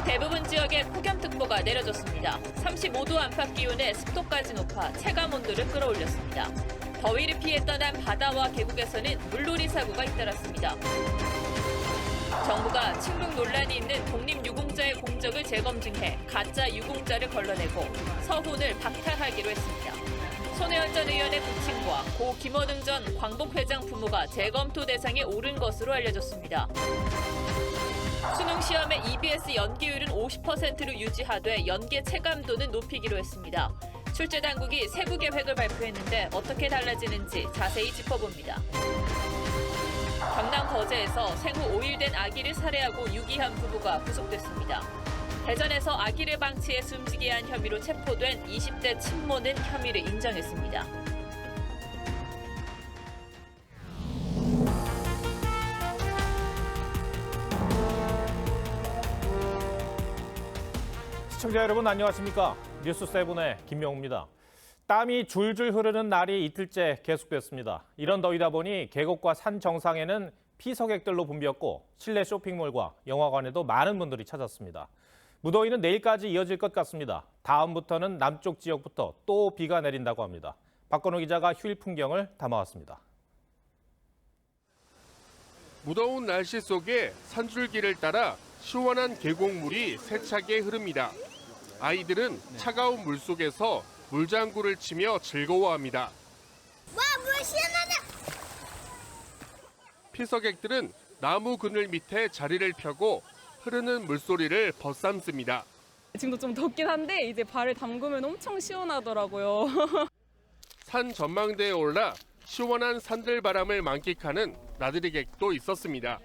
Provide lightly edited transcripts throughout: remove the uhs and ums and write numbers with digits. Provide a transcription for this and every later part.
대부분 지역에 폭염특보가 내려졌습니다. 35도 안팎 기온에 습도까지 높아 체감온도를 끌어올렸습니다. 더위를 피해 떠난 바다와 계곡에서는 물놀이 사고가 잇따랐습니다. 정부가 침묵 논란이 있는 독립유공자의 공적을 재검증해 가짜 유공자를 걸러내고 서훈을 박탈하기로 했습니다. 손혜원 전 의원의 부친과 고 김원흥 전 광복회장 부모가 재검토 대상에 오른 것으로 알려졌습니다. 수능 시험의 EBS 연기율은 50%로 유지하되 연계 체감도는 높이기로 했습니다. 출제 당국이 세부 계획을 발표했는데 어떻게 달라지는지 자세히 짚어봅니다. 경남 거제에서 생후 5일 된 아기를 살해하고 유기한 부부가 구속됐습니다. 대전에서 아기를 방치해 숨지게 한 혐의로 체포된 20대 친모는 혐의를 인정했습니다. 시청자 여러분 안녕하십니까? 뉴스7의 김명우입니다. 땀이 줄줄 흐르는 날이 이틀째 계속됐습니다. 이런 더위다 보니 계곡과 산 정상에는 피서객들로 붐볐고 실내 쇼핑몰과 영화관에도 많은 분들이 찾았습니다. 무더위는 내일까지 이어질 것 같습니다. 다음부터는 남쪽 지역부터 또 비가 내린다고 합니다. 박건우 기자가 휴일 풍경을 담아왔습니다. 무더운 날씨 속에 산줄기를 따라 시원한 계곡물이 세차게 흐릅니다. 아이들은 차가운 물 속에서 물장구를 치며 즐거워합니다. 와, 물 시원하다! 피서객들은 나무 그늘 밑에 자리를 펴고 흐르는 물소리를 벗삼습니다. 지금도 좀 덥긴 한데 이제 발을 담그면 엄청 시원하더라고요. 산 전망대에 올라 시원한 산들바람을 만끽하는 나들이객도 있었습니다.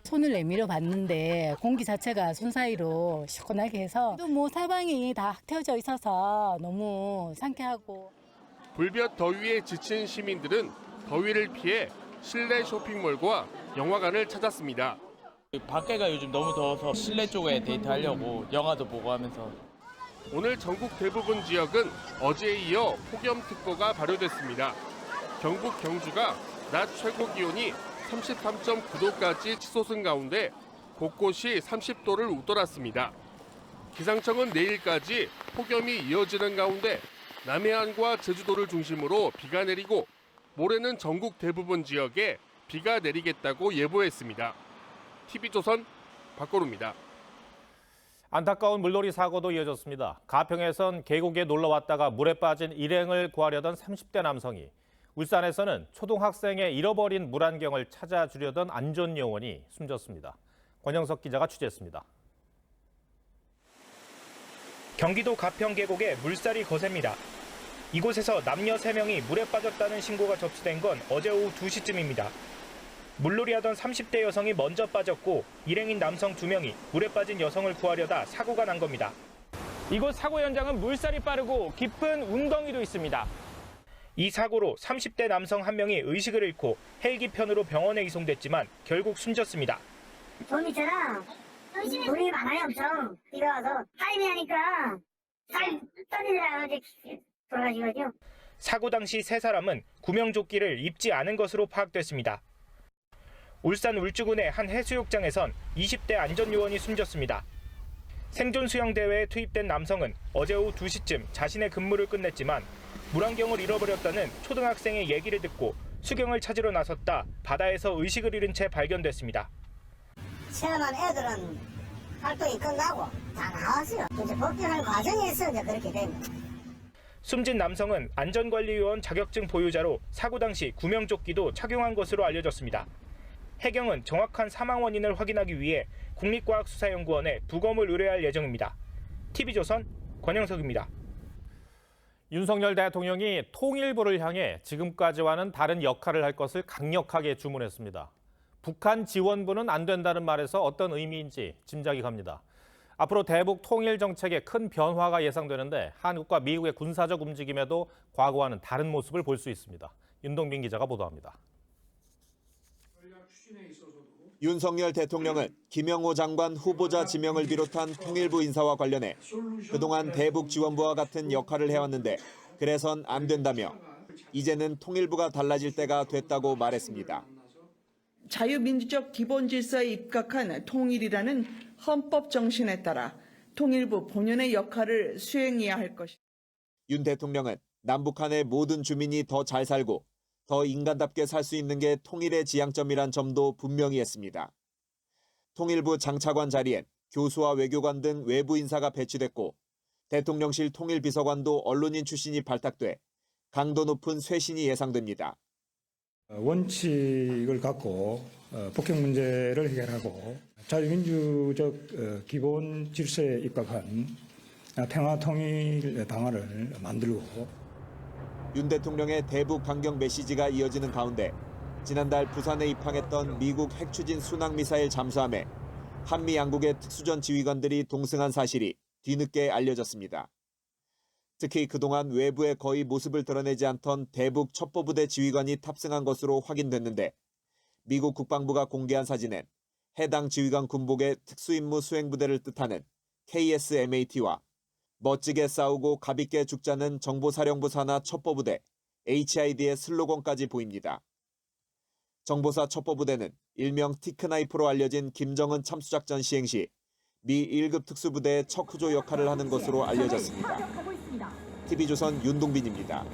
손을 내밀어 봤는데 공기 자체가 손 사이로 시원하게 해서 또 뭐 사방이 다 트여져 있어서 너무 상쾌하고. 불볕 더위에 지친 시민들은 더위를 피해 실내 쇼핑몰과 영화관을 찾았습니다. 밖에가 요즘 너무 더워서 실내 쪽에 데이트하려고 영화도 보고 하면서. 오늘 전국 대부분 지역은 어제에 이어 폭염특보가 발효됐습니다. 경북 경주가 낮 최고 기온이 33.9도까지 치솟은 가운데 곳곳이 30도를 웃돌았습니다. 기상청은 내일까지 폭염이 이어지는 가운데 남해안과 제주도를 중심으로 비가 내리고 모레는 전국 대부분 지역에 비가 내리겠다고 예보했습니다. TV조선 박건우입니다. 안타까운 물놀이 사고도 이어졌습니다. 가평에선 계곡에 놀러 왔다가 물에 빠진 일행을 구하려던 30대 남성이, 울산에서는 초등학생의 잃어버린 물안경을 찾아주려던 안전요원이 숨졌습니다. 권영석 기자가 취재했습니다. 경기도 가평 계곡에 물살이 거셉니다. 이곳에서 남녀 3명이 물에 빠졌다는 신고가 접수된 건 어제 오후 2시쯤입니다. 물놀이하던 30대 여성이 먼저 빠졌고 일행인 남성 2명이 물에 빠진 여성을 구하려다 사고가 난 겁니다. 이곳 사고 현장은 물살이 빠르고 깊은 웅덩이도 있습니다. 이 사고로 30대 남성 1명이 의식을 잃고 헬기 편으로 병원에 이송됐지만 결국 숨졌습니다. 봄이처럼 물이 많아요, 엄청. 비가 와서 타이밍 하니까 살 떨리더라고요. 이제 돌아가시거든요. 사고 당시 3사람은 구명조끼를 입지 않은 것으로 파악됐습니다. 울산 울주군의 한 해수욕장에선 20대 안전요원이 숨졌습니다. 생존 수영 대회에 투입된 남성은 어제 오후 2시쯤 자신의 근무를 끝냈지만 물안경을 잃어버렸다는 초등학생의 얘기를 듣고 수경을 찾으러 나섰다 바다에서 의식을 잃은 채 발견됐습니다. 체험한 애들은 활동이 끝나고 다 나왔어요. 이제 복귀하는 과정에서 이제 그렇게 됩니다. 숨진 남성은 안전관리요원 자격증 보유자로 사고 당시 구명조끼도 착용한 것으로 알려졌습니다. 해경은 정확한 사망 원인을 확인하기 위해 국립과학수사연구원에 부검을 의뢰할 예정입니다. TV조선 권영석입니다. 윤석열 대통령이 통일부를 향해 지금까지와는 다른 역할을 할 것을 강력하게 주문했습니다. 북한 지원부는 안 된다는 말에서 어떤 의미인지 짐작이 갑니다. 앞으로 대북 통일 정책에 큰 변화가 예상되는데 한국과 미국의 군사적 움직임에도 과거와는 다른 모습을 볼 수 있습니다. 윤동빈 기자가 보도합니다. 윤석열 대통령은 김영호 장관 후보자 지명을 비롯한 통일부 인사와 관련해 그동안 대북 지원부와 같은 역할을 해왔는데 그래선 안 된다며 이제는 통일부가 달라질 때가 됐다고 말했습니다. 자유민주적 기본 질서에 입각한 통일이라는 헌법 정신에 따라 통일부 본연의 역할을 수행해야 할 것입니다. 윤 대통령은 남북한의 모든 주민이 더 잘 살고 더 인간답게 살 수 있는 게 통일의 지향점이란 점도 분명히 했습니다. 통일부 장차관 자리엔 교수와 외교관 등 외부 인사가 배치됐고 대통령실 통일비서관도 언론인 출신이 발탁돼 강도 높은 쇄신이 예상됩니다. 원칙을 갖고 북핵 문제를 해결하고 자유민주적 기본 질서에 입각한 평화통일 방안을 만들고 윤 대통령의 대북 강경 메시지가 이어지는 가운데 지난달 부산에 입항했던 미국 핵추진 순항미사일 잠수함에 한미 양국의 특수전 지휘관들이 동승한 사실이 뒤늦게 알려졌습니다. 특히 그동안 외부에 거의 모습을 드러내지 않던 대북 첩보부대 지휘관이 탑승한 것으로 확인됐는데 미국 국방부가 공개한 사진엔 해당 지휘관 군복의 특수임무 수행부대를 뜻하는 KSMAT와 멋지게 싸우고 가볍게 죽자는 정보사령부 산하 첩보부대 HID의 슬로건까지 보입니다. 정보사 첩보부대는 일명 티크나이프로 알려진 김정은 참수작전 시행 시 미 1급 특수부대의 척후조 역할을 하는 것으로 알려졌습니다. TV조선 윤동빈입니다.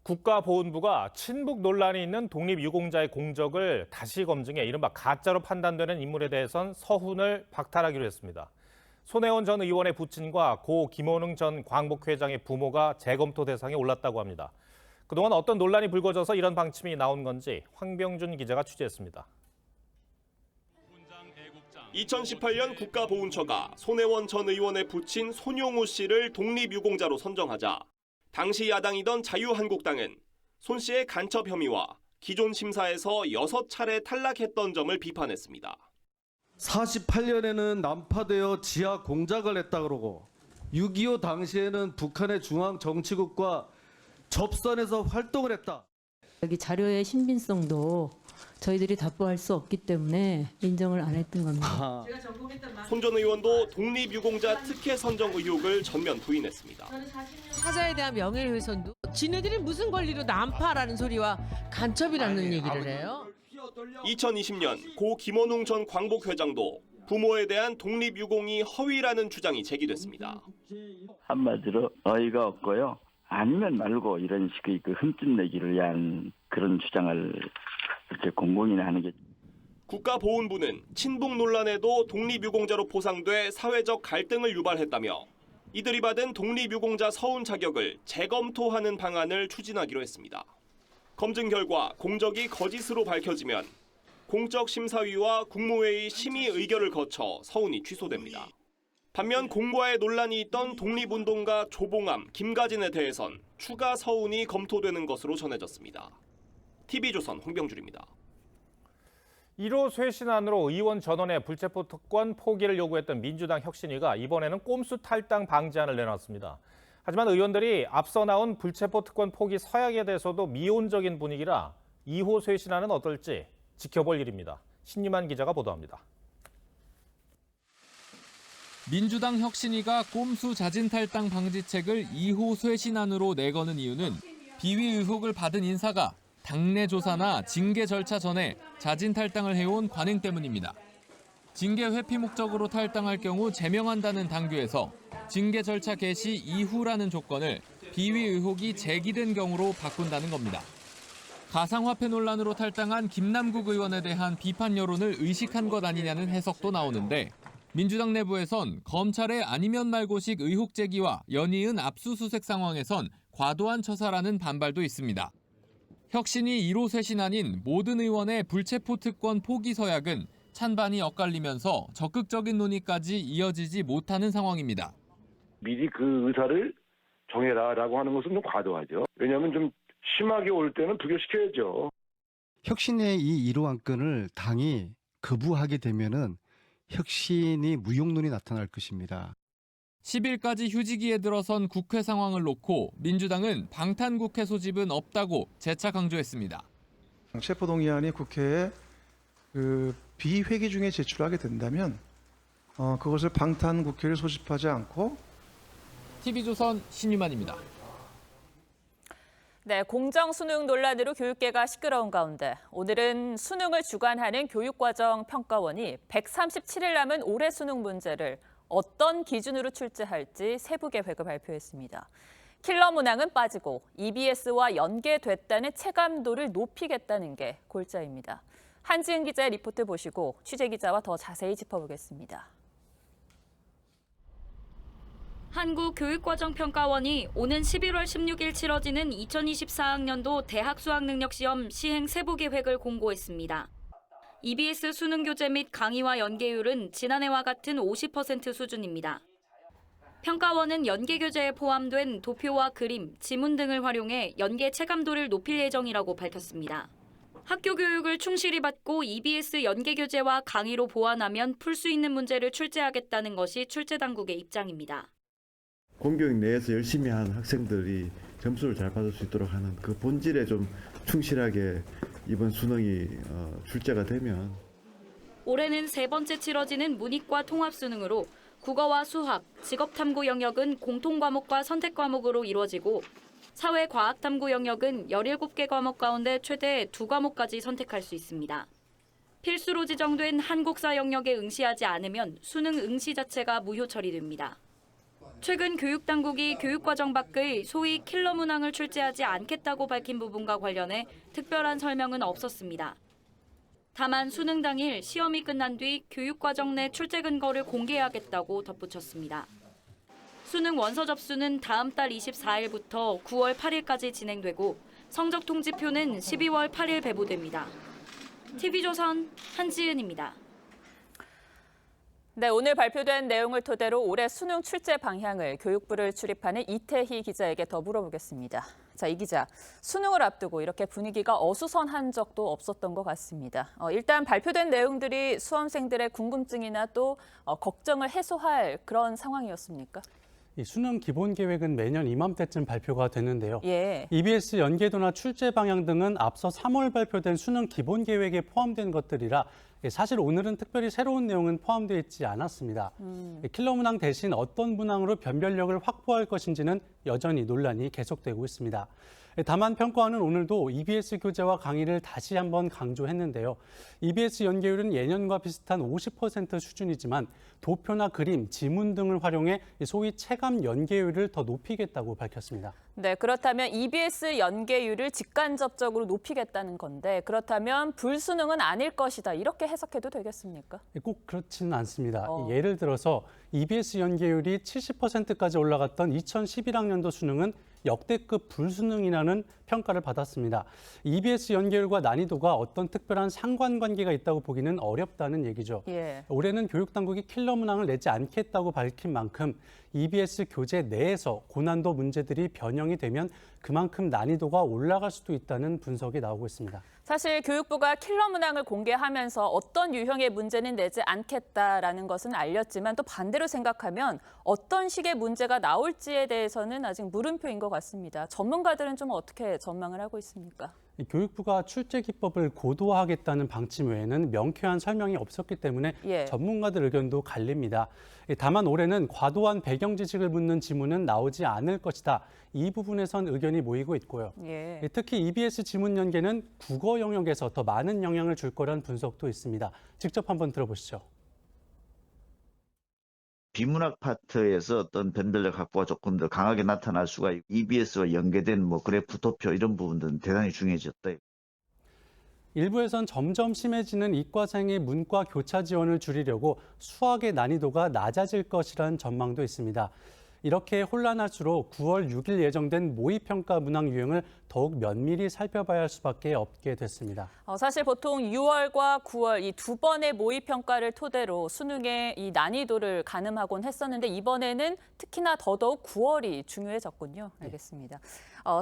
국가보훈부가 친북 논란이 있는 독립유공자의 공적을 다시 검증해 이른바 가짜로 판단되는 인물에 대해선 서훈을 박탈하기로 했습니다. 손혜원 전 의원의 부친과 고 김원웅 전 광복회장의 부모가 재검토 대상에 올랐다고 합니다. 그동안 어떤 논란이 불거져서 이런 방침이 나온 건지 황병준 기자가 취재했습니다. 2018년 국가보훈처가 손혜원 전 의원의 부친 손용우 씨를 독립유공자로 선정하자 당시 야당이던 자유한국당은 손 씨의 간첩 혐의와 기존 심사에서 6차례 탈락했던 점을 비판했습니다. 48년에는 난파되어 지하 공작을 했다 그러고 6.25 당시에는 북한의 중앙정치국과 접선해서 활동을 했다. 여기 자료의 신빙성도 저희들이 답보할 수 없기 때문에 인정을 안 했던 겁니다. 손 전 의원도 독립유공자 특혜 선정 의혹을 전면 부인했습니다. 사자에 대한 명예훼손도 지네들이 무슨 권리로 난파라는 소리와 간첩이라는 얘기를 해요? 2020년 고 김원웅 전 광복회장도 부모에 대한 독립유공이 허위라는 주장이 제기됐습니다. 한마디로 어이가 없고요. 아니면 말고 이런 식의 그 흠집 내기를 위한 그런 주장을 이렇게 공공연히 하는 게. 국가보훈부는 친북 논란에도 독립유공자로 포상돼 사회적 갈등을 유발했다며 이들이 받은 독립유공자 서훈 자격을 재검토하는 방안을 추진하기로 했습니다. 검증 결과 공적이 거짓으로 밝혀지면 공적심사위와 국무회의 심의 의결을 거쳐 서훈이 취소됩니다. 반면 공과에 논란이 있던 독립운동가 조봉암, 김가진에 대해선 추가 서훈이 검토되는 것으로 전해졌습니다. TV조선 홍병줄입니다. 1호 쇄신안으로 의원 전원의 불체포 특권 포기를 요구했던 민주당 혁신위가 이번에는 꼼수 탈당 방지안을 내놨습니다. 하지만 의원들이 앞서 나온 불체포 특권 포기 서약에 대해서도 미온적인 분위기라 2호 쇄신안은 어떨지 지켜볼 일입니다. 신유만 기자가 보도합니다. 민주당 혁신위가 꼼수 자진 탈당 방지책을 2호 쇄신안으로 내거는 이유는 비위 의혹을 받은 인사가 당내 조사나 징계 절차 전에 자진 탈당을 해온 관행 때문입니다. 징계 회피 목적으로 탈당할 경우 제명한다는 당규에서 징계 절차 개시 이후라는 조건을 비위 의혹이 제기된 경우로 바꾼다는 겁니다. 가상화폐 논란으로 탈당한 김남국 의원에 대한 비판 여론을 의식한 것 아니냐는 해석도 나오는데 민주당 내부에선 검찰의 아니면 말고식 의혹 제기와 연이은 압수수색 상황에선 과도한 처사라는 반발도 있습니다. 혁신이 1호 쇄신안인 모든 의원의 불체포 특권 포기 서약은 찬반이 엇갈리면서 적극적인 논의까지 이어지지 못하는 상황입니다. 미리 그 의사를 정해라라고 하는 것은 좀 과도하죠. 왜냐하면 좀 심하게 올 때는 부결시켜야죠. 혁신의 이 1호 안건을 당이 거부하게 되면은 혁신이 무용론이 나타날 것입니다. 10일까지 휴지기에 들어선 국회 상황을 놓고 민주당은 방탄국회 소집은 없다고 재차 강조했습니다. 체포동의안이 국회에 비회기 중에 제출하게 된다면 그것을 방탄국회를 소집하지 않고 TV조선 신유만입니다. 네, 공정 수능 논란으로 교육계가 시끄러운 가운데 오늘은 수능을 주관하는 교육과정 평가원이 137일 남은 올해 수능 문제를 어떤 기준으로 출제할지 세부 계획을 발표했습니다. 킬러 문항은 빠지고 EBS와 연계됐다는 체감도를 높이겠다는 게 골자입니다. 한지은 기자의 리포트 보시고 취재 기자와 더 자세히 짚어보겠습니다. 한국교육과정평가원이 오는 11월 16일 치러지는 2024학년도 대학 수학능력시험 시행 세부 계획을 공고했습니다. EBS 수능 교재 및 강의와 연계율은 지난해와 같은 50% 수준입니다. 평가원은 연계 교재에 포함된 도표와 그림, 지문 등을 활용해 연계 체감도를 높일 예정이라고 밝혔습니다. 학교 교육을 충실히 받고 EBS 연계 교재와 강의로 보완하면 풀 수 있는 문제를 출제하겠다는 것이 출제 당국의 입장입니다. 공교육 내에서 열심히 한 학생들이 점수를 잘 받을 수 있도록 하는 그 본질에 좀 충실하게 이번 수능이 출제가 되면. 올해는 세 번째 치러지는 문이과 통합수능으로 국어와 수학, 직업탐구 영역은 공통과목과 선택과목으로 이루어지고 사회과학탐구 영역은 17개 과목 가운데 최대 2과목까지 선택할 수 있습니다. 필수로 지정된 한국사 영역에 응시하지 않으면 수능 응시 자체가 무효 처리됩니다. 최근 교육당국이 교육과정 밖의 소위 킬러 문항을 출제하지 않겠다고 밝힌 부분과 관련해 특별한 설명은 없었습니다. 다만 수능 당일 시험이 끝난 뒤 교육과정 내 출제 근거를 공개하겠다고 덧붙였습니다. 수능 원서 접수는 다음 달 24일부터 9월 8일까지 진행되고 성적 통지표는 12월 8일 배부됩니다. TV조선 한지은입니다. 네, 오늘 발표된 내용을 토대로 올해 수능 출제 방향을 교육부를 출입하는 이태희 기자에게 더 물어보겠습니다. 자, 이 기자, 수능을 앞두고 이렇게 분위기가 어수선한 적도 없었던 것 같습니다. 일단 발표된 내용들이 수험생들의 궁금증이나 또 걱정을 해소할 그런 상황이었습니까? 이 수능 기본 계획은 매년 이맘때쯤 발표가 되는데요. 예. EBS 연계도나 출제 방향 등은 앞서 3월 발표된 수능 기본 계획에 포함된 것들이라 사실 오늘은 특별히 새로운 내용은 포함되어 있지 않았습니다. 킬러 문항 대신 어떤 문항으로 변별력을 확보할 것인지는 여전히 논란이 계속되고 있습니다. 다만 평가원은 오늘도 EBS 교재와 강의를 다시 한번 강조했는데요. EBS 연계율은 예년과 비슷한 50% 수준이지만 도표나 그림, 지문 등을 활용해 소위 체감 연계율을 더 높이겠다고 밝혔습니다. 네, 그렇다면 EBS 연계율을 직간접적으로 높이겠다는 건데 그렇다면 불수능은 아닐 것이다. 이렇게 해석해도 되겠습니까? 꼭 그렇지는 않습니다. 예를 들어서 EBS 연계율이 70%까지 올라갔던 2011학년도 수능은 역대급 불수능이라는 평가를 받았습니다. EBS 연계율과 난이도가 어떤 특별한 상관관계가 있다고 보기는 어렵다는 얘기죠. 예. 올해는 교육당국이 킬러 문항을 내지 않겠다고 밝힌 만큼 EBS 교재 내에서 고난도 문제들이 변형이 되면 그만큼 난이도가 올라갈 수도 있다는 분석이 나오고 있습니다. 사실 교육부가 킬러 문항을 공개하면서 어떤 유형의 문제는 내지 않겠다라는 것은 알렸지만 또 반대로 생각하면 어떤 식의 문제가 나올지에 대해서는 아직 물음표인 것 같습니다. 전문가들은 좀 어떻게 전망을 하고 있습니까? 교육부가 출제 기법을 고도화하겠다는 방침 외에는 명쾌한 설명이 없었기 때문에 전문가들 의견도 갈립니다. 다만 올해는 과도한 배경 지식을 묻는 지문은 나오지 않을 것이다. 이 부분에선 의견이 모이고 있고요. 특히 EBS 지문 연계는 국어 영역에서 더 많은 영향을 줄 거란 분석도 있습니다. 직접 한번 들어보시죠. 비문학 파트에서 어떤 변별력 확보가 조금 더 강하게 나타날 수가 있고 EBS와 연계된 그래프, 도표 이런 부분들은 대단히 중요해졌다. 일부에선 점점 심해지는 이과생의 문과 교차 지원을 줄이려고 수학의 난이도가 낮아질 것이란 전망도 있습니다. 이렇게 혼란할수록 9월 6일 예정된 모의평가 문항 유형을 더욱 면밀히 살펴봐야 할 수밖에 없게 됐습니다. 사실 보통 6월과 9월 이 두 번의 모의평가를 토대로 수능의 이 난이도를 가늠하곤 했었는데 이번에는 특히나 더더욱 9월이 중요해졌군요. 알겠습니다.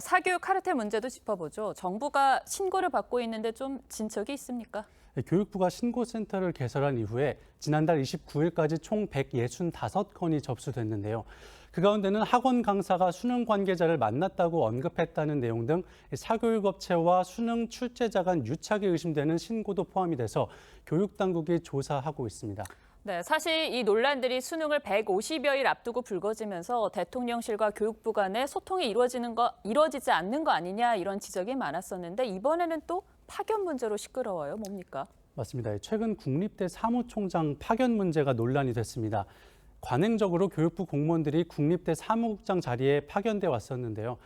사교육 카르텔 문제도 짚어보죠. 정부가 신고를 받고 있는데 좀 진척이 있습니까? 교육부가 신고센터를 개설한 이후에 지난달 29일까지 총 165건이 접수됐는데요. 그 가운데는 학원 강사가 수능 관계자를 만났다고 언급했다는 내용 등 사교육업체와 수능 출제자 간 유착이 의심되는 신고도 포함이 돼서 교육당국이 조사하고 있습니다. 네, 사실 이 논란들이 수능을 150여일 앞두고 불거지면서 대통령실과 교육부 간에 소통이 이루어지지 않는 거 아니냐 이런 지적이 많았었는데 이번에는 또 파견 문제로 시끄러워요. 뭡니까? 맞습니다. 최근 국립대 사무총장 파견 문제가 논란이 됐습니다. 관행적으로 교육부 공무원들이 국립대 사무국장 자리에 파견돼 왔었는데요.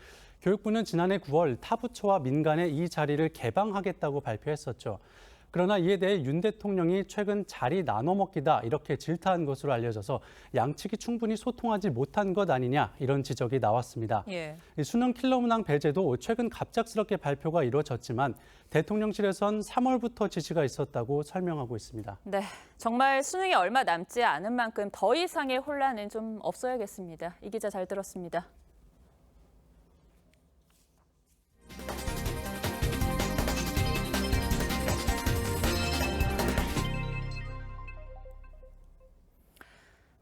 교육부는 지난해 9월 타 부처와 민간에 이 자리를 개방하겠다고 발표했었죠. 그러나 이에 대해 윤 대통령이 최근 자리 나눠 먹기다 이렇게 질타한 것으로 알려져서 양측이 충분히 소통하지 못한 것 아니냐 이런 지적이 나왔습니다. 예. 수능 킬러 문항 배제도 최근 갑작스럽게 발표가 이루어졌지만 대통령실에선 3월부터 지시가 있었다고 설명하고 있습니다. 네, 정말 수능이 얼마 남지 않은 만큼 더 이상의 혼란은 좀 없어야겠습니다. 이 기자 잘 들었습니다.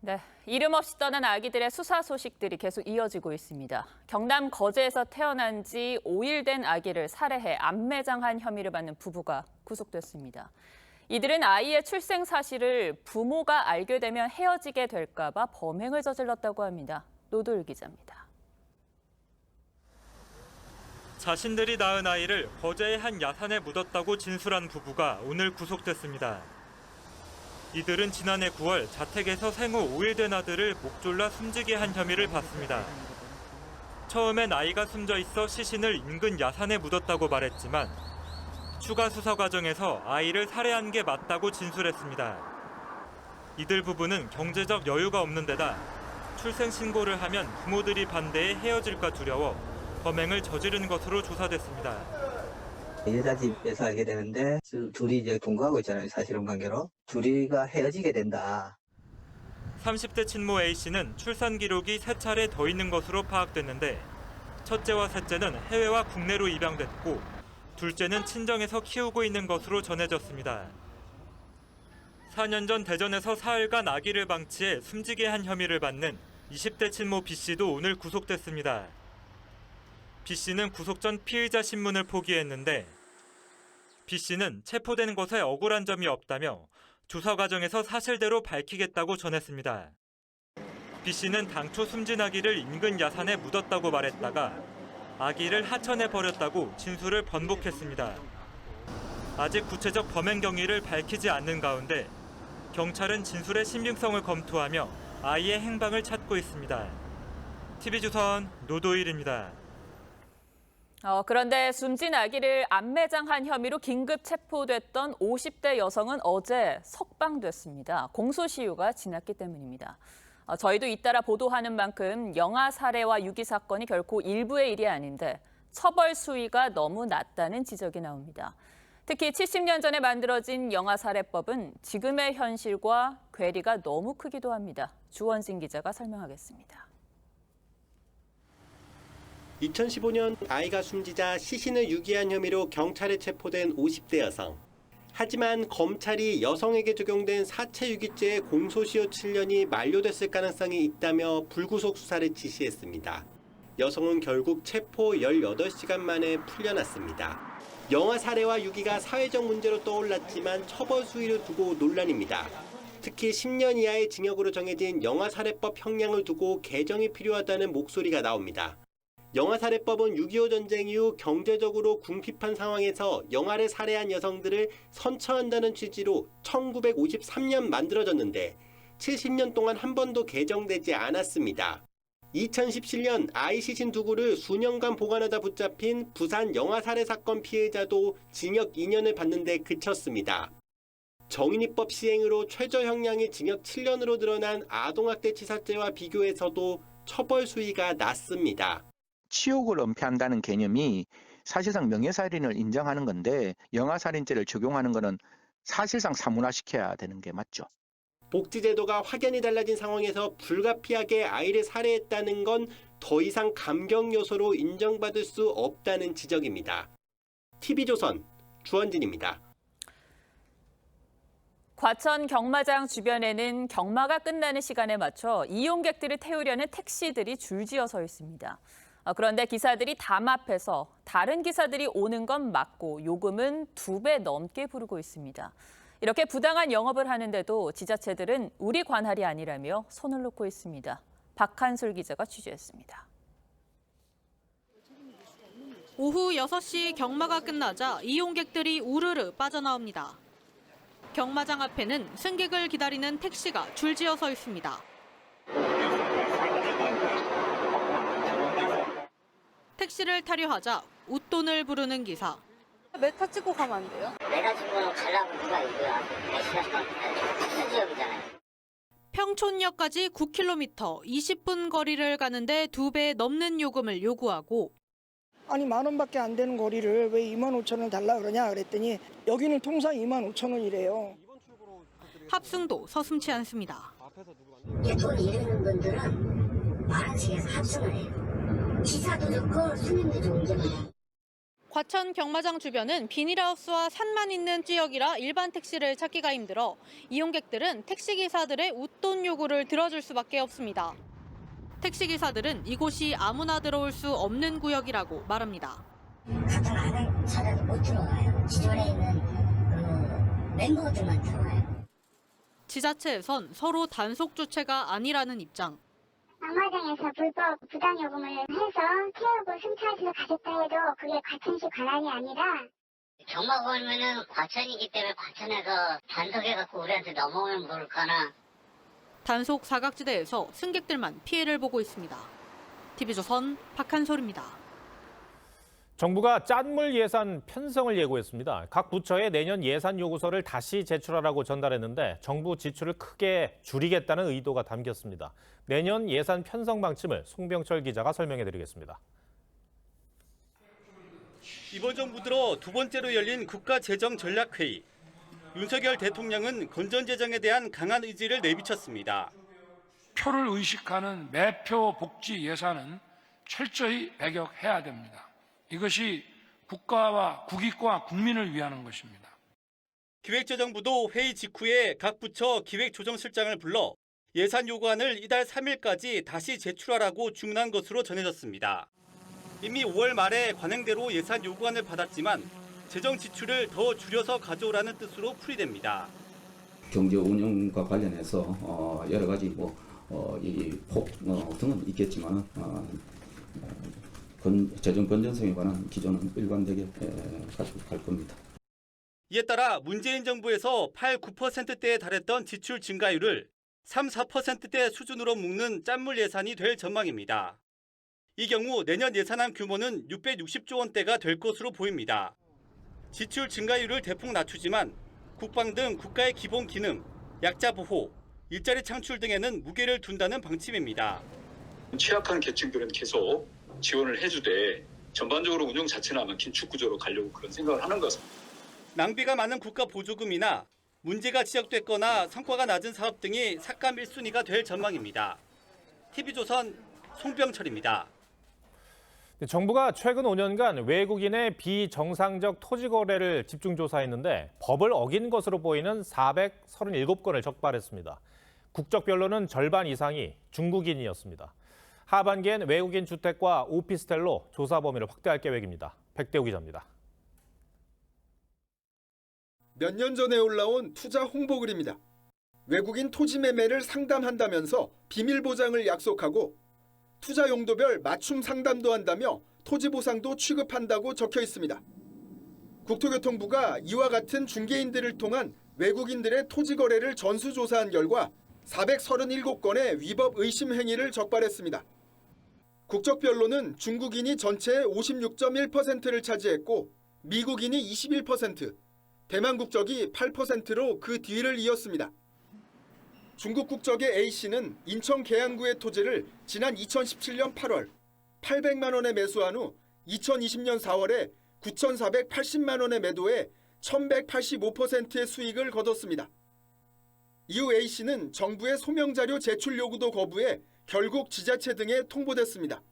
네, 이름 없이 떠난 아기들의 수사 소식들이 계속 이어지고 있습니다. 경남 거제에서 태어난 지 5일 된 아기를 살해해 암매장한 혐의를 받는 부부가 구속됐습니다. 이들은 아이의 출생 사실을 부모가 알게 되면 헤어지게 될까 봐 범행을 저질렀다고 합니다. 노도일 기자입니다. 자신들이 낳은 아이를 거제의 한 야산에 묻었다고 진술한 부부가 오늘 구속됐습니다. 이들은 지난해 9월 자택에서 생후 5일 된 아들을 목 졸라 숨지게 한 혐의를 받습니다. 처음엔 아이가 숨져 있어 시신을 인근 야산에 묻었다고 말했지만 추가 수사 과정에서 아이를 살해한 게 맞다고 진술했습니다. 이들 부부는 경제적 여유가 없는 데다 출생 신고를 하면 부모들이 반대해 헤어질까 두려워 범행을 저지른 것으로 조사됐습니다. 여자 집에서 알게 되는데 둘이 이제 동거하고 있잖아요. 사실혼 관계로. 둘이가 헤어지게 된다. 30대 친모 A씨는 출산 기록이 3차례 더 있는 것으로 파악됐는데 첫째와 셋째는 해외와 국내로 입양됐고 둘째는 친정에서 키우고 있는 것으로 전해졌습니다. 4년 전 대전에서 사흘간 아기를 방치해 숨지게 한 혐의를 받는 20대 친모 B씨도 오늘 구속됐습니다. B씨는 구속 전 피의자 신문을 포기했는데 B씨는 체포된 것에 억울한 점이 없다며 조사 과정에서 사실대로 밝히겠다고 전했습니다. B씨는 당초 숨진 아기를 인근 야산에 묻었다고 말했다가 아기를 하천에 버렸다고 진술을 번복했습니다. 아직 구체적 범행 경위를 밝히지 않는 가운데 경찰은 진술의 신빙성을 검토하며 아이의 행방을 찾고 있습니다. TV조선 노도일입니다. 그런데 숨진 아기를 암매장한 혐의로 긴급 체포됐던 50대 여성은 어제 석방됐습니다. 공소시효가 지났기 때문입니다. 저희도 잇따라 보도하는 만큼 영아 살해와 유기 사건이 결코 일부의 일이 아닌데 처벌 수위가 너무 낮다는 지적이 나옵니다. 특히 70년 전에 만들어진 영아 살해법은 지금의 현실과 괴리가 너무 크기도 합니다. 주원진 기자가 설명하겠습니다. 2015년 아이가 숨지자 시신을 유기한 혐의로 경찰에 체포된 50대 여성. 하지만 검찰이 여성에게 적용된 사체 유기죄의 공소시효 7년이 만료됐을 가능성이 있다며 불구속 수사를 지시했습니다. 여성은 결국 체포 18시간 만에 풀려났습니다. 영아 살해와 유기가 사회적 문제로 떠올랐지만 처벌 수위를 두고 논란입니다. 특히 10년 이하의 징역으로 정해진 영아 살해법 형량을 두고 개정이 필요하다는 목소리가 나옵니다. 영아살해법은 6.25 전쟁 이후 경제적으로 궁핍한 상황에서 영아를 살해한 여성들을 선처한다는 취지로 1953년 만들어졌는데 70년 동안 한 번도 개정되지 않았습니다. 2017년 아이 시신 2구를 수년간 보관하다 붙잡힌 부산 영아살해 사건 피해자도 징역 2년을 받는 데 그쳤습니다. 정인이법 시행으로 최저 형량이 징역 7년으로 늘어난 아동학대 치사죄와 비교해서도 처벌 수위가 낮습니다. 치욕을 은폐한다는 개념이 사실상 명예살인을 인정하는 건데 영아살인죄를 적용하는 것은 사실상 사문화시켜야 되는 게 맞죠. 복지제도가 확연히 달라진 상황에서 불가피하게 아이를 살해했다는 건 더 이상 감경 요소로 인정받을 수 없다는 지적입니다. TV조선 주원진입니다. 과천 경마장 주변에는 경마가 끝나는 시간에 맞춰 이용객들을 태우려는 택시들이 줄지어 서 있습니다. 그런데 기사들이 담 앞에서 다른 기사들이 오는 건 맞고 요금은 2배 넘게 부르고 있습니다. 이렇게 부당한 영업을 하는데도 지자체들은 우리 관할이 아니라며 손을 놓고 있습니다. 박한솔 기자가 취재했습니다. 오후 6시 경마가 끝나자 이용객들이 우르르 빠져나옵니다. 경마장 앞에는 승객을 기다리는 택시가 줄지어 서 있습니다. 택시를 타려 하자 웃돈을 부르는 기사. 메타 찍고 가면 안 돼요? 메타 찍고 가려고 누가 이거야. 특수 지역이잖아요. 평촌역까지 9km, 20분 거리를 가는데 2배 넘는 요금을 요구하고 아니 10,000원밖에 안 되는 거리를 왜 25,000원 달라 그러냐 그랬더니 여기는 통상 25,000원이래요. 합승도 서슴지 않습니다. 돈 잃는 분들은 만원씩에서 합승을 해요. 기사도 좋고 손님도 좋은 게 많아요. 과천 경마장 주변은 비닐하우스와 산만 있는 지역이라 일반 택시를 찾기가 힘들어 이용객들은 택시기사들의 웃돈 요구를 들어줄 수밖에 없습니다. 택시기사들은 이곳이 아무나 들어올 수 없는 구역이라고 말합니다. 같은 안을 찾아도 못 들어와요. 기존에 있는 멤버들만 들어와요. 지자체에선 서로 단속 주체가 아니라는 입장. 경마장에서 불법 부당요금을 해서 태우고 승차하셔서 가셨다 해도 그게 과천시 관할이 아니라 경마 걸면은 과천이기 때문에 과천에서 단속해갖고 우리한테 넘어오면 모를까나. 단속 사각지대에서 승객들만 피해를 보고 있습니다. TV조선 박한솔입니다. 정부가 짠물 예산 편성을 예고했습니다. 각 부처에 내년 예산 요구서를 다시 제출하라고 전달했는데 정부 지출을 크게 줄이겠다는 의도가 담겼습니다. 내년 예산 편성 방침을 송병철 기자가 설명해드리겠습니다. 이번 정부 들어 두 번째로 열린 국가재정전략회의. 윤석열 대통령은 건전재정에 대한 강한 의지를 내비쳤습니다. 표를 의식하는 매표 복지 예산은 철저히 배격해야 됩니다. 이것이 국가와 국익과 국민을 위하는 것입니다. 기획재정부도 회의 직후에 각 부처 기획조정실장을 불러 예산 요구안을 이달 3일까지 다시 제출하라고 주문한 것으로 전해졌습니다. 이미 5월 말에 관행대로 예산 요구안을 받았지만 재정 지출을 더 줄여서 가져오라는 뜻으로 풀이됩니다. 경제 운영과 관련해서 여러 가지 폭 등은 있겠지만 재정 건전성에 관한 기조는 일관되게 가지고 갈 겁니다. 이에 따라 문재인 정부에서 8, 9%대에 달했던 지출 증가율을 3, 4%대 수준으로 묶는 짠물 예산이 될 전망입니다. 이 경우 내년 예산안 규모는 660조 원대가 될 것으로 보입니다. 지출 증가율을 대폭 낮추지만 국방 등 국가의 기본 기능, 약자 보호, 일자리 창출 등에는 무게를 둔다는 방침입니다. 취약한 계층들은 계속 지원을 해주되 전반적으로 운영 자체는 아마 긴축 구조로 가려고 그런 생각을 하는 것입니다. 낭비가 많은 국가 보조금이나 문제가 지적됐거나 성과가 낮은 사업 등이 삭감 1순위가 될 전망입니다. TV조선 송병철입니다. 정부가 최근 5년간 외국인의 비정상적 토지 거래를 집중 조사했는데 법을 어긴 것으로 보이는 437건을 적발했습니다. 국적별로는 절반 이상이 중국인이었습니다. 하반기엔 외국인 주택과 오피스텔로 조사 범위를 확대할 계획입니다. 백대우 기자입니다. 몇 년 전에 올라온 투자 홍보 글입니다. 외국인 토지 매매를 상담한다면서 비밀 보장을 약속하고 투자 용도별 맞춤 상담도 한다며 토지 보상도 취급한다고 적혀 있습니다. 국토교통부가 이와 같은 중개인들을 통한 외국인들의 토지 거래를 전수조사한 결과 437건의 위법 의심 행위를 적발했습니다. 국적별로는 중국인이 전체의 56.1%를 차지했고 미국인이 21%, 대만 국적이 8%로 그 뒤를 이었습니다. 중국 국적의 A씨는 인천 계양구의 토지를 지난 2017년 8월 800만 원에 매수한 후 2020년 4월에 9,480만 원에 매도해 1,185%의 수익을 거뒀습니다. 이후 A씨는 정부의 소명자료 제출 요구도 거부해 결국 지자체 등에 통보됐습니다.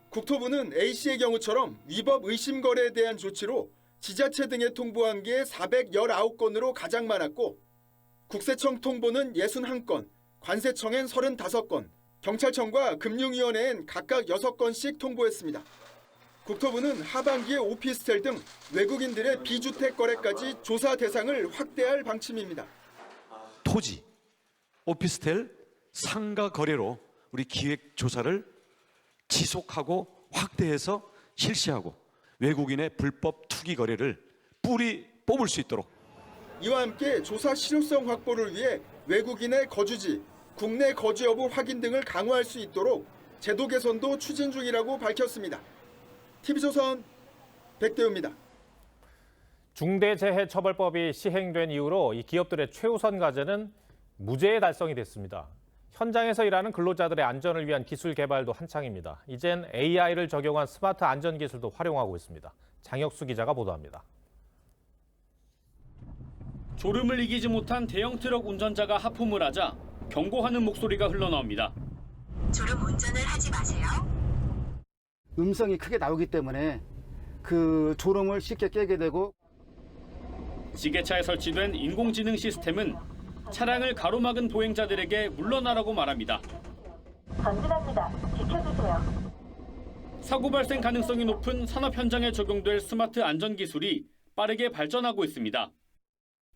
국토부는 A씨의 경우처럼 위법 의심 거래에 대한 조치로 지자체 등에 통보한 게 419건으로 가장 많았고 국세청 통보는 61건, 관세청엔 35건, 경찰청과 금융위원회엔 각각 6건씩 통보했습니다. 국토부는 하반기에 오피스텔 등 외국인들의 비주택 거래까지 조사 대상을 확대할 방침입니다. 토지, 오피스텔, 상가 거래로 우리 기획 조사를 지속하고 확대해서 실시하고 외국인의 불법 투기 거래를 뿌리 뽑을 수 있도록. 이와 함께 조사 실효성 확보를 위해 외국인의 거주지, 국내 거주 여부 확인 등을 강화할 수 있도록 제도 개선도 추진 중이라고 밝혔습니다. TV조선 백대우입니다. 중대재해처벌법이 시행된 이후로 이 기업들의 최우선 과제는 무죄의 달성이 됐습니다. 현장에서 일하는 근로자들의 안전을 위한 기술 개발도 한창입니다. 이젠 AI를 적용한 스마트 안전 기술도 활용하고 있습니다. 장혁수 기자가 보도합니다. 졸음을 이기지 못한 대형 트럭 운전자가 하품을 하자 경고하는 목소리가 흘러나옵니다. 졸음 운전을 하지 마세요. 음성이 크게 나오기 때문에 그 졸음을 쉽게 깨게 되고. 지게차에 설치된 인공지능 시스템은 차량을 가로막은 보행자들에게 물러나라고 말합니다. 전진합니다. 지켜주세요. 사고 발생 가능성이 높은 산업 현장에 적용될 스마트 안전 기술이 빠르게 발전하고 있습니다.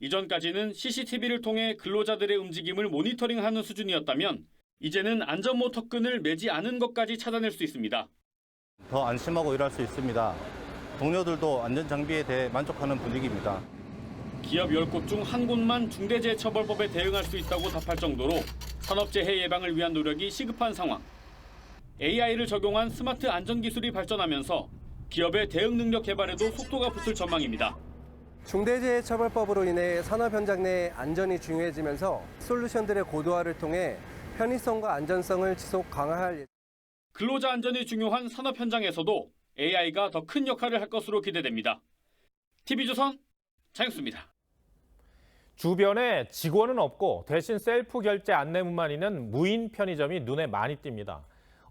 이전까지는 CCTV를 통해 근로자들의 움직임을 모니터링하는 수준이었다면 이제는 안전모터끈을 매지 않은 것까지 찾아낼 수 있습니다. 더 안심하고 일할 수 있습니다. 동료들도 안전장비에 대해 만족하는 분위기입니다. 기업 10곳 중 한 곳만 중대재해처벌법에 대응할 수 있다고 답할 정도로 산업재해 예방을 위한 노력이 시급한 상황. AI를 적용한 스마트 안전기술이 발전하면서 기업의 대응 능력 개발에도 속도가 붙을 전망입니다. 중대재해처벌법으로 인해 산업 현장 내 안전이 중요해지면서 솔루션들의 고도화를 통해 편의성과 안전성을 지속 강화할 예정입니다. 근로자 안전이 중요한 산업 현장에서도 AI가 더 큰 역할을 할 것으로 기대됩니다. TV조선 장혁수입니다. 주변에 직원은 없고 대신 셀프 결제 안내문만 있는 무인 편의점이 눈에 많이 띕니다.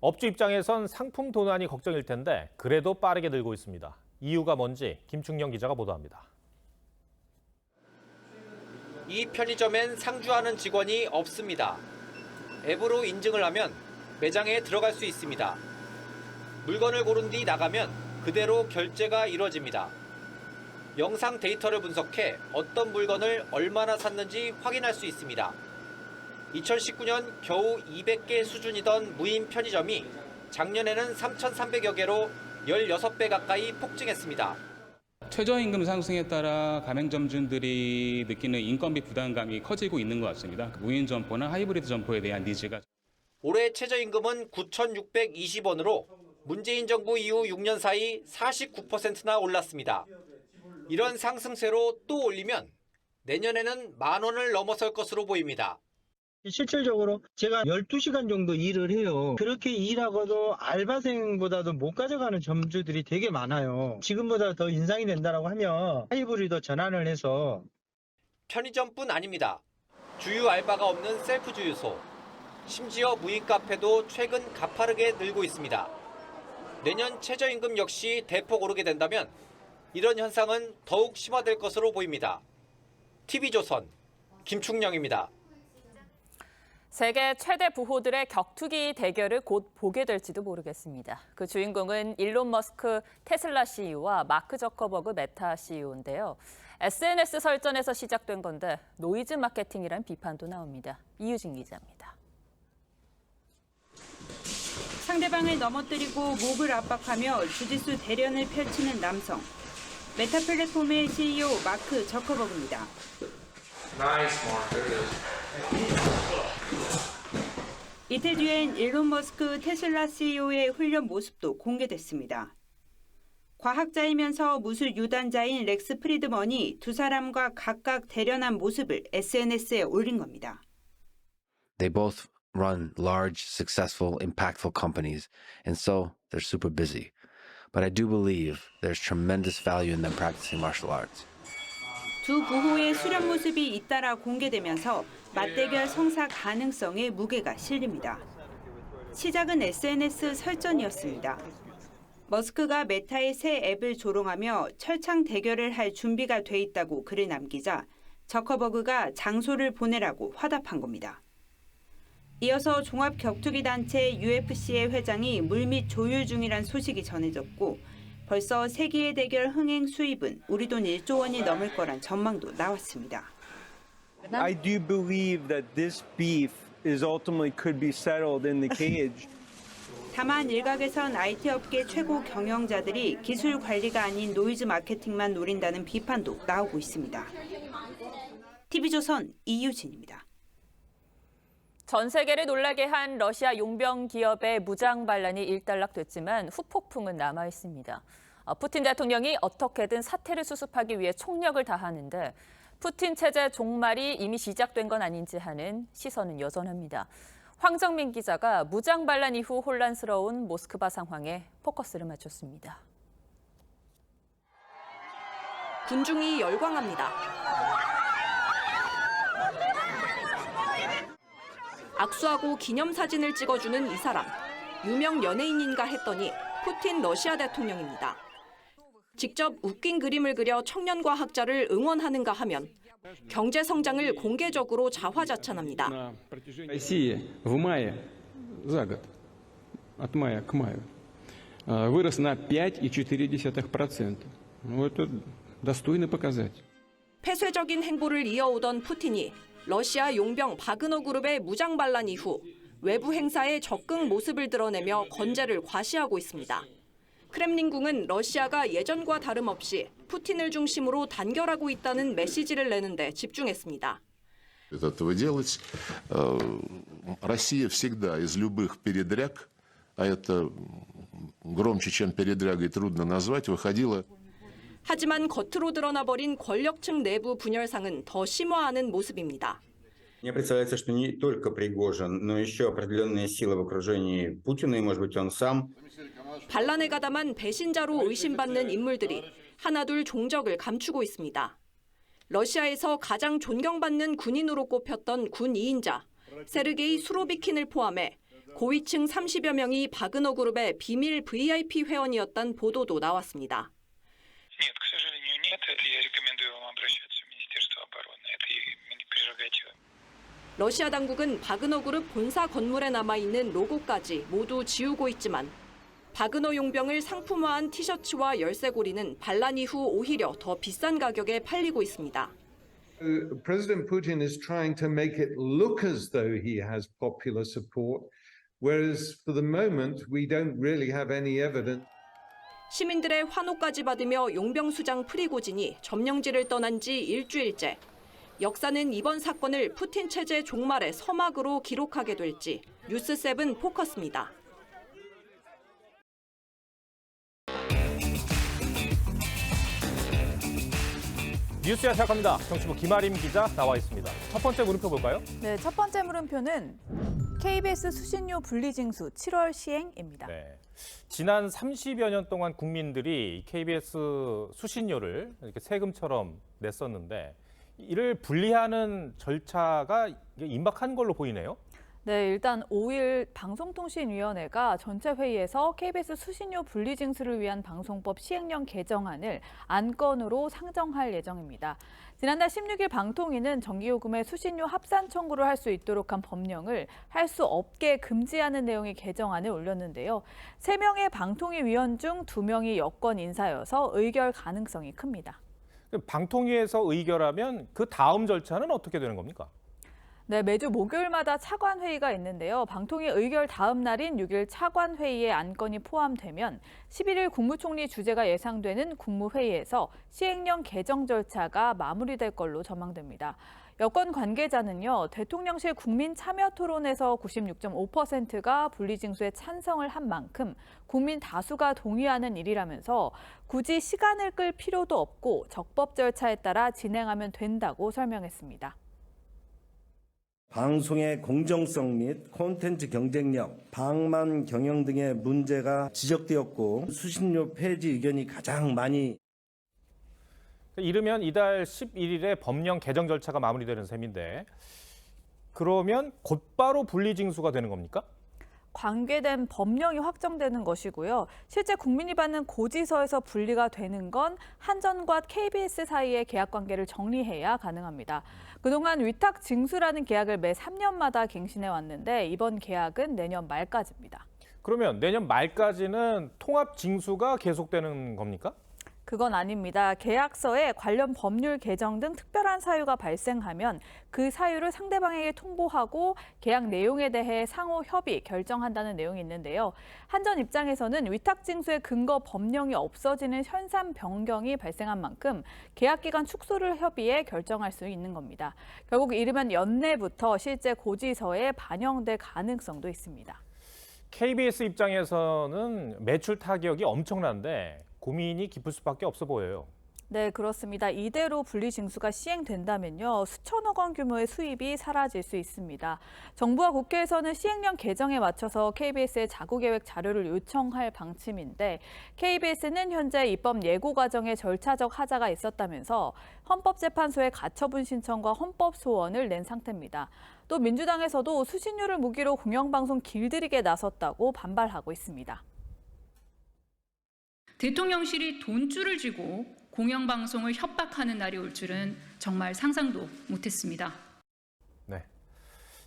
업주 입장에선 상품 도난이 걱정일 텐데 그래도 빠르게 늘고 있습니다. 이유가 뭔지 김충영 기자가 보도합니다. 이 편의점엔 상주하는 직원이 없습니다. 앱으로 인증을 하면 매장에 들어갈 수 있습니다. 물건을 고른 뒤 나가면 그대로 결제가 이루어집니다. 영상 데이터를 분석해 어떤 물건을 얼마나 샀는지 확인할 수 있습니다. 2019년 겨우 200개 수준이던 무인 편의점이 작년에는 3,300여 개로 16배 가까이 폭증했습니다. 최저임금 상승에 따라 가맹점주들이 느끼는 인건비 부담감이 커지고 있는 것 같습니다. 무인 점포나 하이브리드 점포에 대한 니즈가. 올해 최저임금은 9,620원으로 문재인 정부 이후 6년 사이 49%나 올랐습니다. 이런 상승세로 또 올리면 내년에는 10,000원을 넘어설 것으로 보입니다. 실질적으로 제가 12시간 정도 일을 해요. 그렇게 일하고도 알바생보다도 못 가져가는 점주들이 되게 많아요. 지금보다 더 인상이 된다고 하면 하이브리드 전환을 해서. 편의점뿐 아닙니다. 주유 알바가 없는 셀프 주유소, 심지어 무인 카페도 최근 가파르게 늘고 있습니다. 내년 최저임금 역시 대폭 오르게 된다면 이런 현상은 더욱 심화될 것으로 보입니다. TV조선 김충영입니다. 세계 최대 부호들의 격투기 대결을 곧 보게 될지도 모르겠습니다. 그 주인공은 일론 머스크 테슬라 CEO와 마크 저커버그 메타 CEO인데요. SNS 설전에서 시작된 건데 노이즈 마케팅이란 비판도 나옵니다. 이유진 기자입니다. 상대방을 넘어뜨리고 목을 압박하며 주짓수 대련을 펼치는 남성. 메타 플랫폼의 CEO 마크 저커버그입니다. 이틀 뒤엔 일론 머스크 테슬라 CEO의 훈련 모습도 공개됐습니다. 과학자이면서 무술 유단자인 렉스 프리드먼이 두 사람과 각각 대련한 모습을 SNS에 올린 겁니다. They both run large, successful, impactful companies, and so they're super busy. But I do believe there's tremendous value in them practicing martial arts. 두 부호의 수련 모습이 잇따라 공개되면서 맞대결 성사 가능성에 무게가 실립니다. 시작은 SNS 설전이었습니다. 머스크가 메타의 새 앱을 조롱하며 철창 대결을 할 준비가 돼 있다고 글을 남기자 저커버그가 장소를 보내라고 화답한 겁니다. 이어서 종합 격투기 단체 UFC의 회장이 물밑 조율 중이란 소식이 전해졌고 벌써 세계의 대결 흥행 수입은 우리 돈 1조 원이 넘을 거란 전망도 나왔습니다. I do believe that this beef is ultimately could be settled in the cage. 다만 일각에선 IT 업계 최고 경영자들이 기술 관리가 아닌 노이즈 마케팅만 노린다는 비판도 나오고 있습니다. TV조선 이유진입니다. 전 세계를 놀라게 한 러시아 용병 기업의 무장 반란이 일단락됐지만 후폭풍은 남아 있습니다. 푸틴 대통령이 어떻게든 사태를 수습하기 위해 총력을 다하는데 푸틴 체제 종말이 이미 시작된 건 아닌지 하는 시선은 여전합니다. 황정민 기자가 무장 반란 이후 혼란스러운 모스크바 상황에 포커스를 맞췄습니다. 군중이 열광합니다. 악수하고 기념사진을 찍어주는 이 사람, 유명 연예인인가 했더니 푸틴 러시아 대통령입니다. 직접 웃긴 그림을 그려 청년과 학자를 응원하는가 하면 경제 성장을 공개적으로 자화자찬합니다. Россия в мае за год, от мая к маю, вырос на 5,4%. Это достойный показатель. 폐쇄적인 행보를 이어오던 푸틴이 러시아 용병 바그너 그룹의 무장 반란 이후 외부 행사에 적극 모습을 드러내며 건재를 과시하고 있습니다. 크렘린궁은 러시아가 예전과 다름없이 푸틴을 중심으로 단결하고 있다는 메시지를 내는 데 집중했습니다. Этого делать. Россия всегда из любых передряг, а это громче, чем передрягой трудно назвать, выходила. 하지만 겉으로 드러나버린 권력층 내부 분열상은 더 심화하는 모습입니다. Мне представляется, что не только Пригожин, но еще определенные силы в окружении Путина, и, может быть, он сам. 반란에 가담한 배신자로 의심받는 인물들이 하나둘 종적을 감추고 있습니다. 러시아에서 가장 존경받는 군인으로 꼽혔던 군 2인자 세르게이 수로비킨을 포함해 고위층 30여 명이 바그너 그룹의 비밀 VIP 회원이었다는 보도도 나왔습니다. Нет, к сожалению, нет. Я рекомендую вам обращаться в Министерство обороны. Это их прерогатива. 러시아 당국은 바그너 그룹 본사 건물에 남아있는 로고까지 모두 지우고 있지만 바그너 용병을 상품화한 티셔츠와 열쇠고리는 반란 이후 오히려 더 비싼 가격에 팔리고 있습니다. President Putin is trying to make it look as though he has popular support, whereas for the moment we don't really have any evidence. 시민들의 환호까지 받으며 용병수장 프리고진이 점령지를 떠난 지 일주일째. 역사는 이번 사건을 푸틴 체제 종말의 서막으로 기록하게 될지 뉴스7 포커스입니다. 뉴스야 시작합니다. 정치부 김아림 기자 나와 있습니다. 첫 번째 물음표 볼까요? 네, 첫 번째 물음표는 KBS 수신료 분리징수 7월 시행입니다. 네. 지난 30여 년 동안 국민들이 KBS 수신료를 이렇게 세금처럼 냈었는데 이를 분리하는 절차가 임박한 걸로 보이네요. 네, 일단 5일 방송통신위원회가 전체 회의에서 KBS 수신료 분리징수를 위한 방송법 시행령 개정안을 안건으로 상정할 예정입니다. 지난달 16일 방통위는 정기요금의 수신료 합산 청구를 할 수 있도록 한 법령을 할 수 없게 금지하는 내용의 개정안을 올렸는데요. 3명의 방통위 위원 중 2명이 여권 인사여서 의결 가능성이 큽니다. 방통위에서 의결하면 그 다음 절차는 어떻게 되는 겁니까? 네, 매주 목요일마다 차관회의가 있는데요. 방통위 의결 다음 날인 6일 차관회의에 안건이 포함되면 11일 국무총리 주재가 예상되는 국무회의에서 시행령 개정 절차가 마무리될 걸로 전망됩니다. 여권 관계자는요, 대통령실 국민참여토론에서 96.5%가 분리징수에 찬성을 한 만큼 국민 다수가 동의하는 일이라면서 굳이 시간을 끌 필요도 없고 적법 절차에 따라 진행하면 된다고 설명했습니다. 방송의 공정성 및 콘텐츠 경쟁력, 방만 경영 등의 문제가 지적되었고 수신료 폐지 의견이 가장 많이 이르면 이달 11일에 법령 개정 절차가 마무리되는 셈인데 그러면 곧바로 분리징수가 되는 겁니까? 관계된 법령이 확정되는 것이고요. 실제 국민이 받는 고지서에서 분리가 되는 건 한전과 KBS 사이의 계약 관계를 정리해야 가능합니다. 그동안 위탁 징수라는 계약을 매 3년마다 갱신해 왔는데 이번 계약은 내년 말까지입니다. 그러면 내년 말까지는 통합 징수가 계속되는 겁니까? 그건 아닙니다. 계약서에 관련 법률 개정 등 특별한 사유가 발생하면 그 사유를 상대방에게 통보하고 계약 내용에 대해 상호 협의, 결정한다는 내용이 있는데요. 한전 입장에서는 위탁징수의 근거 법령이 없어지는 현상 변경이 발생한 만큼 계약기간 축소를 협의해 결정할 수 있는 겁니다. 결국 이르면 연내부터 실제 고지서에 반영될 가능성도 있습니다. KBS 입장에서는 매출 타격이 엄청난데 고민이 깊을 수밖에 없어 보여요. 네, 그렇습니다. 이대로 분리징수가 시행된다면요, 수천억 원 규모의 수입이 사라질 수 있습니다. 정부와 국회에서는 시행령 개정에 맞춰서 KBS의 자구계획 자료를 요청할 방침인데 KBS는 현재 입법 예고 과정에 절차적 하자가 있었다면서 헌법재판소에 가처분 신청과 헌법 소원을 낸 상태입니다. 또 민주당에서도 수신료를 무기로 공영방송 길들이게 나섰다고 반발하고 있습니다. 대통령실이 돈줄을 쥐고 공영방송을 협박하는 날이 올 줄은 정말 상상도 못했습니다. 네.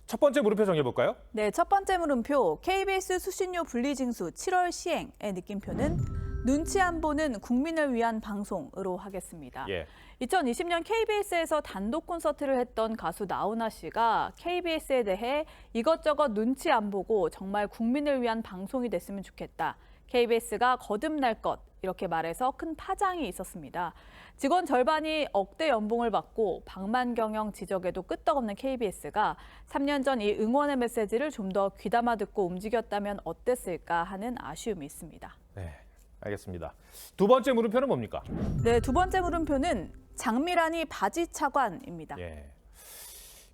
첫 번째 물음표 정해볼까요? 네, 첫 번째 물음표. KBS 수신료 분리징수 7월 시행의 느낌표는 눈치 안 보는 국민을 위한 방송으로 하겠습니다. 2020년 KBS에서 단독 콘서트를 했던 가수 나훈아 씨가 KBS에 대해 이것저것 눈치 안 보고 정말 국민을 위한 방송이 됐으면 좋겠다. KBS가 거듭날 것, 이렇게 말해서 큰 파장이 있었습니다. 직원 절반이 억대 연봉을 받고 방만 경영 지적에도 끄떡없는 KBS가 3년 전 이 응원의 메시지를 좀 더 귀담아 듣고 움직였다면 어땠을까 하는 아쉬움이 있습니다. 네, 알겠습니다. 두 번째 물음표는 뭡니까? 네, 두 번째 물음표는 장미란이 바지 차관입니다.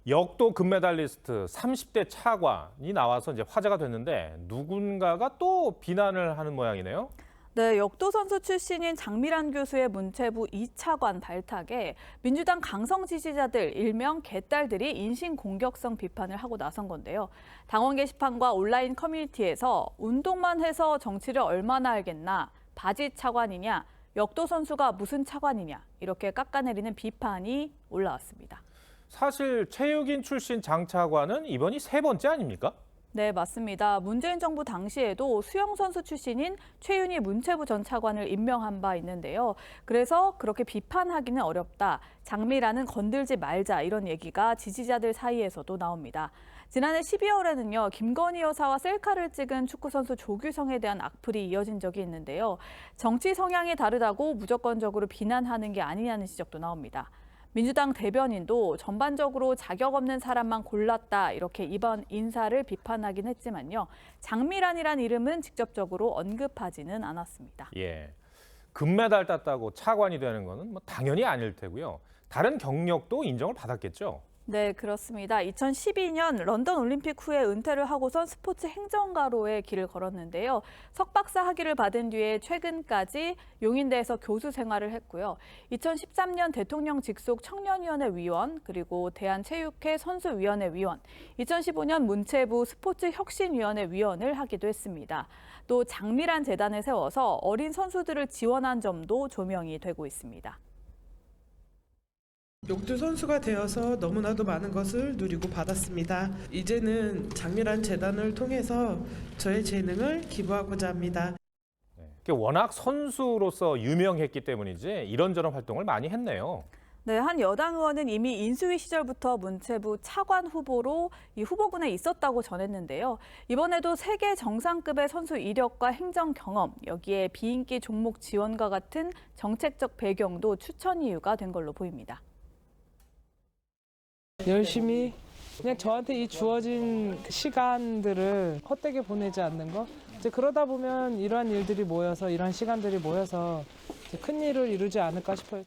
역도 금메달리스트 30대 차관이 나와서 이제 화제가 됐는데 누군가가 또 비난을 하는 모양이네요. 네, 역도 선수 출신인 장미란 교수의 문체부 2차관 발탁에 민주당 강성 지지자들 일명 개딸들이 인신공격성 비판을 하고 나선 건데요. 당원 게시판과 온라인 커뮤니티에서 운동만 해서 정치를 얼마나 알겠나, 바지 차관이냐, 역도 선수가 무슨 차관이냐 이렇게 깎아내리는 비판이 올라왔습니다. 사실 체육인 출신 장 차관은 이번이 세 번째 아닙니까? 네, 맞습니다. 문재인 정부 당시에도 수영 선수 출신인 최윤희 문체부 전 차관을 임명한 바 있는데요. 그래서 그렇게 비판하기는 어렵다. 장미란은 건들지 말자 이런 얘기가 지지자들 사이에서도 나옵니다. 지난해 12월에는요. 김건희 여사와 셀카를 찍은 축구선수 조규성에 대한 악플이 이어진 적이 있는데요. 정치 성향이 다르다고 무조건적으로 비난하는 게 아니냐는 지적도 나옵니다. 민주당 대변인도 전반적으로 자격 없는 사람만 골랐다 이렇게 이번 인사를 비판하긴 했지만요. 장미란이란 이름은 직접적으로 언급하지는 않았습니다. 금메달 땄다고 차관이 되는 거는 뭐 당연히 아닐 테고요. 다른 경력도 인정을 받았겠죠. 네, 그렇습니다. 2012년 런던 올림픽 후에 은퇴를 하고선 스포츠 행정가로의 길을 걸었는데요. 석박사 학위를 받은 뒤에 최근까지 용인대에서 교수 생활을 했고요. 2013년 대통령 직속 청년위원회 위원, 그리고 대한체육회 선수위원회 위원, 2015년 문체부 스포츠혁신위원회 위원을 하기도 했습니다. 또 장미란 재단을 세워서 어린 선수들을 지원한 점도 조명이 되고 있습니다. 역도 선수가 되어서 너무나도 많은 것을 누리고 받았습니다. 이제는 장미란 재단을 통해서 저의 재능을 기부하고자 합니다. 워낙 선수로서 유명했기 때문이지 이런저런 활동을 많이 했네요. 네, 한 여당 의원은 이미 인수위 시절부터 문체부 차관 후보로 이 후보군에 있었다고 전했는데요. 이번에도 세계 정상급의 선수 이력과 행정 경험, 여기에 비인기 종목 지원과 같은 정책적 배경도 추천 이유가 된 걸로 보입니다. 열심히 그냥 저한테 이 주어진 시간들을 헛되게 보내지 않는 거. 이제 그러다 보면 이러한 일들이 모여서 이러한 시간들이 모여서 이제 큰 일을 이루지 않을까 싶어요.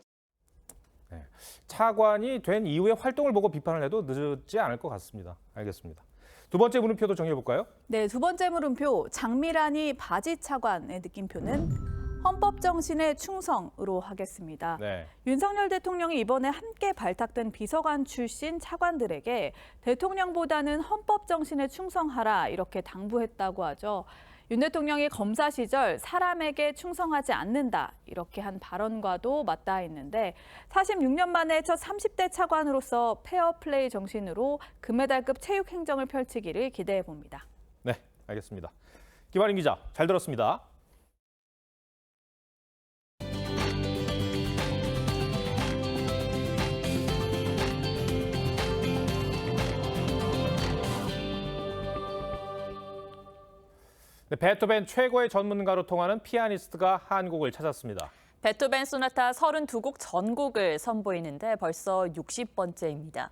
차관이 된 이후에 활동을 보고 비판을 해도 늦지 않을 것 같습니다. 알겠습니다. 두 번째 물음표도 정해볼까요? 네, 두 번째 물음표. 장미란이 바지 차관의 느낌표는 헌법 정신의 충성으로 하겠습니다. 윤석열 대통령이 이번에 함께 발탁된 비서관 출신 차관들에게 대통령보다는 헌법 정신에 충성하라 이렇게 당부했다고 하죠. 윤 대통령이 검사 시절 사람에게 충성하지 않는다 이렇게 한 발언과도 맞닿아 있는데 46년 만에 첫 30대 차관으로서 페어플레이 정신으로 금메달급 체육 행정을 펼치기를 기대해 봅니다. 네, 알겠습니다. 김아린 기자, 잘 들었습니다. 네, 베토벤 최고의 전문가로 통하는 피아니스트가 한국을 찾았습니다. 베토벤 소나타 32곡 전곡을 선보이는데 벌써 60번째입니다.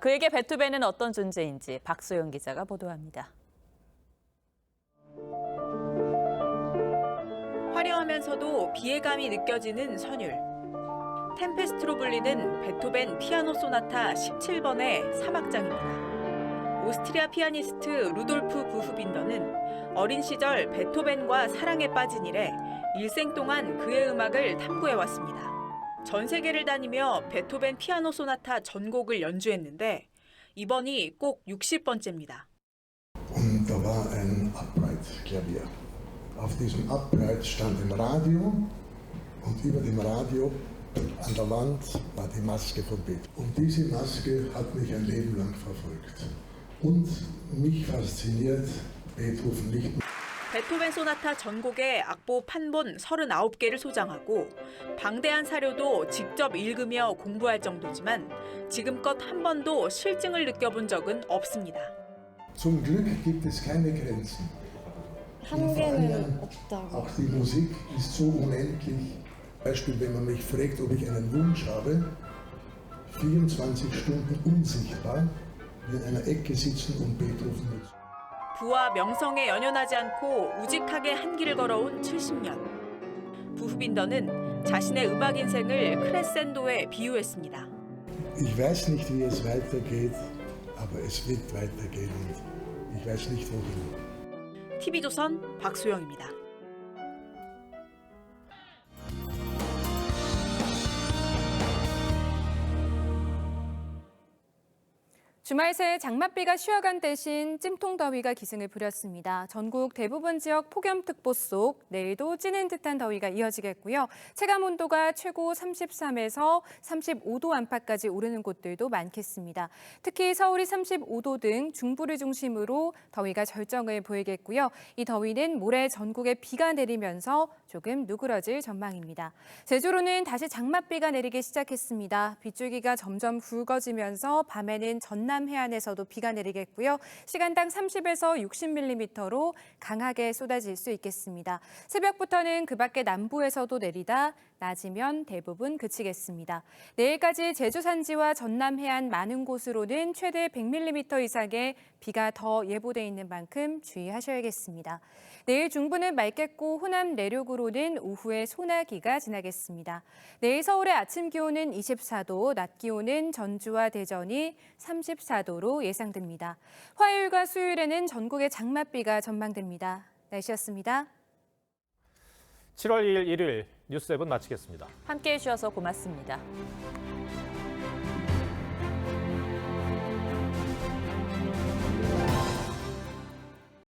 그에게 베토벤은 어떤 존재인지 박소영 기자가 보도합니다. 화려하면서도 비애감이 느껴지는 선율. 템페스트로 불리는 베토벤 피아노 소나타 17번의 3악장입니다. 오스트리아 피아니스트 루돌프 부흐빈더는 어린 시절 베토벤과 사랑에 빠진 이래 일생 동안 그의 음악을 탐구해왔습니다. 전 세계를 다니며 베토벤 피아노 소나타 전곡을 연주했는데 이번이 꼭 60번째입니다. Und da war ein Upright-Klavier. Auf diesem Upright stand ein Radio und über dem Radio an der Wand war die Maske von Beethoven. Und diese Maske hat mich ein Leben lang verfolgt. Und mich fasziniert Beethoven nicht nur. 베토벤 소나타 전곡의 악보 판본 39개를 소장하고 방대한 사료도 직접 읽으며 공부할 정도지만 지금껏 한 번도 실증을 느껴본 적은 없습니다. Zum Glück gibt es keine Grenzen. 한계는 없다고. Auch die Musik ist so unendlich. Beispiel, wenn man mich fragt, ob ich einen Wunsch habe, 24 Stunden unsichtbar, wie in einer Ecke sitzen und Beethoven mit. 부와 명성에 연연하지 않고 우직하게 한 길을 걸어온 70년. 부흐빈더는 자신의 음악 인생을 크레센도에 비유했습니다. Ich weiß nicht, wie es weitergeht, aber es wird weitergehen und ich weiß nicht wohin. TV조선 박소영입니다. 주말 새 장맛비가 쉬어간 대신 찜통더위가 기승을 부렸습니다. 전국 대부분 지역 폭염특보 속 내일도 찌는 듯한 더위가 이어지겠고요. 체감온도가 최고 33에서 35도 안팎까지 오르는 곳들도 많겠습니다. 특히 서울이 35도 등 중부를 중심으로 더위가 절정을 보이겠고요. 이 더위는 모레 전국에 비가 내리면서 조금 누그러질 전망입니다. 제주로는 다시 장맛비가 내리기 시작했습니다. 빗줄기가 점점 굵어지면서 밤에는 전남 해안에서도 비가 내리겠고요. 시간당 30에서 60mm로 강하게 쏟아질 수 있겠습니다. 새벽부터는 그 밖에 남부에서도 내리다 낮이면 대부분 그치겠습니다. 내일까지 제주 산지와 전남 해안 많은 곳으로는 최대 100mm 이상의 비가 더 예보돼 있는 만큼 주의하셔야겠습니다. 내일 중부는 맑겠고 호남 내륙으로는 오후에 소나기가 지나겠습니다. 내일 서울의 아침 기온은 24도, 낮 기온은 전주와 대전이 34도로 예상됩니다. 화요일과 수요일에는 전국에 장맛비가 전망됩니다. 날씨였습니다. 7월 2일 일요일 뉴스 7 마치겠습니다. 함께해 주셔서 고맙습니다.